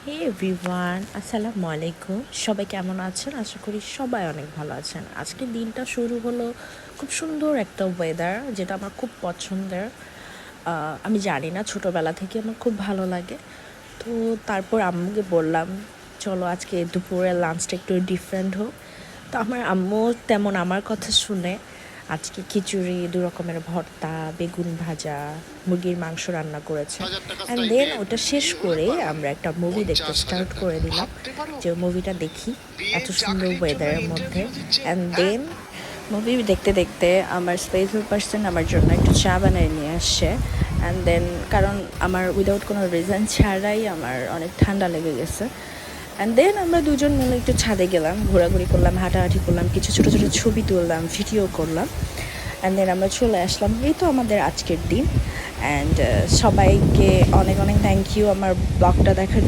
হে everyone, আসসালামু আলাইকুম। সবাই কেমন আছেন? আশা করি সবাই অনেক ভালো আছেন। আজকে দিনটা শুরু হলো খুব সুন্দর একটা ওয়েদার, যেটা আমার খুব পছন্দের। আমি জানি না, ছোটোবেলা থেকে আমার খুব ভালো লাগে। তো তারপর আম্মুকে বললাম, চলো আজকে দুপুরের লাঞ্চটা একটু ডিফারেন্ট হোক। তো আমার আম্মু তেমন আমার কথা শুনে আজকে খিচুড়ি, দু রকমের ভর্তা, বেগুন ভাজা, মুরগির মাংস রান্না করেছে। অ্যান্ড দেন ওটা শেষ করে আমরা একটা মুভি দেখতে স্টার্ট করে দিলাম, যে মুভিটা দেখি এত সুন্দর ওয়েদারের মধ্যে। অ্যান্ড দেন মুভি দেখতে দেখতে আমার স্পেশাল পার্সন আমার জন্য একটু চা বানিয়ে নিয়ে আসছে। অ্যান্ড দেন কারণ আমার উইদাউট কোনো রিজন ছাড়াই আমার অনেক ঠান্ডা লেগে গেছে। অ্যান্ড দেন আমরা দুজন মিলে একটু ছাদে গেলাম, ঘোরাঘুরি করলাম, হাঁটাহাঁটি করলাম, কিছু ছোটো ছোটো ছবি তুললাম, ভিডিও করলাম। অ্যান্ড দেন আমরা চলে আসলাম। এই তো আমাদের আজকের দিন। অ্যান্ড সবাইকে অনেক অনেক থ্যাংক ইউ আমার ব্লগটা দেখার